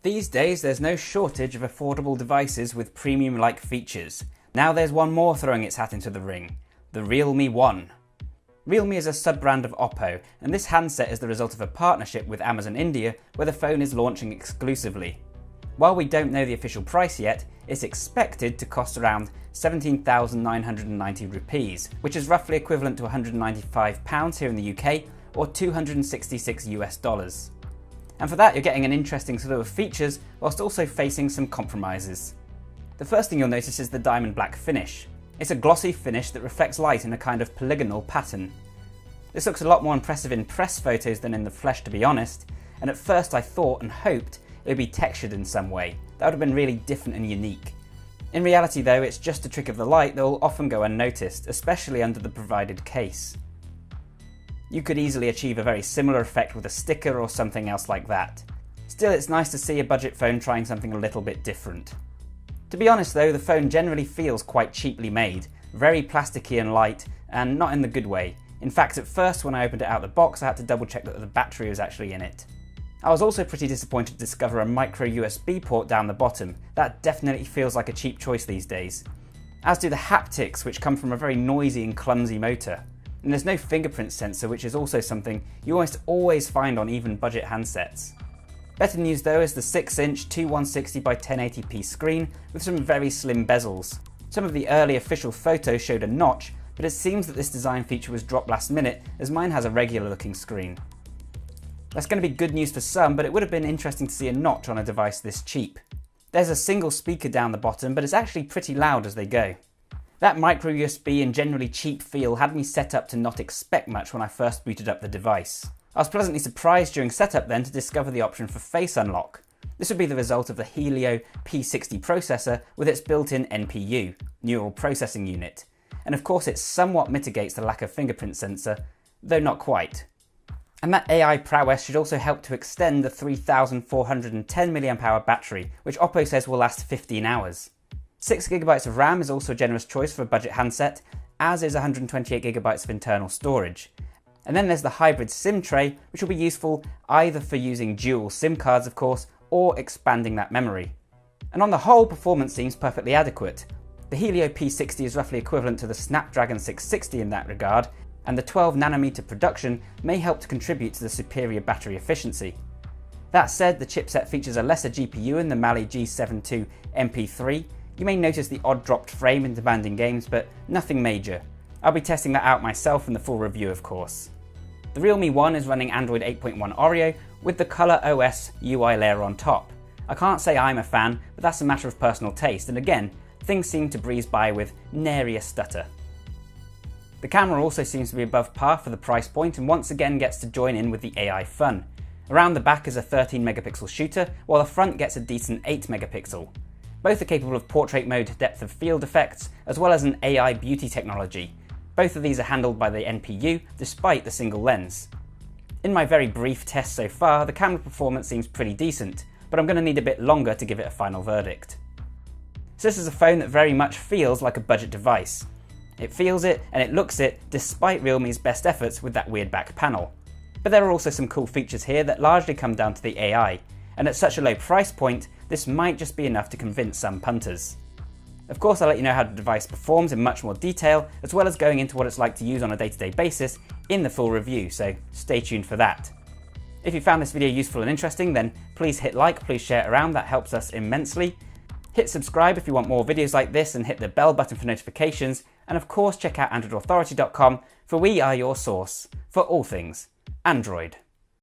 These days, there's no shortage of affordable devices with premium-like features. Now there's one more throwing its hat into the ring, the Realme One. Realme is a sub-brand of Oppo, and this handset is the result of a partnership with Amazon India, where the phone is launching exclusively. While we don't know the official price yet, it's expected to cost around 17,990 rupees, which is roughly equivalent to £195 here in the UK, or $266 US. And for that, you're getting an interesting slew of features, whilst also facing some compromises. The first thing you'll notice is the diamond black finish. It's a glossy finish that reflects light in a kind of polygonal pattern. This looks a lot more impressive in press photos than in the flesh, to be honest, and at first I thought and hoped it would be textured in some way. That would have been really different and unique. In reality though, it's just a trick of the light that will often go unnoticed, especially under the provided case. You could easily achieve a very similar effect with a sticker or something else like that. Still, it's nice to see a budget phone trying something a little bit different. To be honest though, the phone generally feels quite cheaply made, very plasticky and light, and not in the good way. In fact, at first when I opened it out of the box, I had to double check that the battery was actually in it. I was also pretty disappointed to discover a micro USB port down the bottom. That definitely feels like a cheap choice these days. As do the haptics, which come from a very noisy and clumsy motor. And there's no fingerprint sensor, which is also something you almost always find on even budget handsets. Better news though is the 6-inch 2160 by 1080p screen with some very slim bezels. Some of the early official photos showed a notch, but it seems that this design feature was dropped last minute, as mine has a regular looking screen. That's going to be good news for some, but it would have been interesting to see a notch on a device this cheap. There's a single speaker down the bottom, but it's actually pretty loud as they go. That micro USB and generally cheap feel had me set up to not expect much when I first booted up the device. I was pleasantly surprised during setup then to discover the option for face unlock. This would be the result of the Helio P60 processor with its built-in NPU, Neural Processing Unit. And of course it somewhat mitigates the lack of fingerprint sensor, though not quite. And that AI prowess should also help to extend the 3410 mAh battery, which Oppo says will last 15 hours. 6GB of RAM is also a generous choice for a budget handset, as is 128GB of internal storage. And then there's the hybrid SIM tray, which will be useful either for using dual SIM cards of course, or expanding that memory. And on the whole, performance seems perfectly adequate. The Helio P60 is roughly equivalent to the Snapdragon 660 in that regard, and the 12nm production may help to contribute to the superior battery efficiency. That said, the chipset features a lesser GPU in the Mali G72 MP3. You may notice the odd dropped frame in demanding games, but nothing major. I'll be testing that out myself in the full review of course. The Realme One is running Android 8.1 Oreo with the Color OS UI layer on top. I can't say I'm a fan, but that's a matter of personal taste, and again, things seem to breeze by with nary a stutter. The camera also seems to be above par for the price point and once again gets to join in with the AI fun. Around the back is a 13-megapixel shooter, while the front gets a decent 8-megapixel. Both are capable of portrait mode depth of field effects, as well as an AI beauty technology. Both of these are handled by the NPU, despite the single lens. In my very brief test so far, the camera performance seems pretty decent, but I'm going to need a bit longer to give it a final verdict. So this is a phone that very much feels like a budget device. It feels it and it looks it, despite Realme's best efforts with that weird back panel. But there are also some cool features here that largely come down to the AI, and at such a low price point, this might just be enough to convince some punters. Of course, I'll let you know how the device performs in much more detail, as well as going into what it's like to use on a day-to-day basis in the full review, so stay tuned for that. If you found this video useful and interesting, then please hit like, please share it around, that helps us immensely. Hit subscribe if you want more videos like this and hit the bell button for notifications, and of course check out AndroidAuthority.com, for we are your source for all things Android.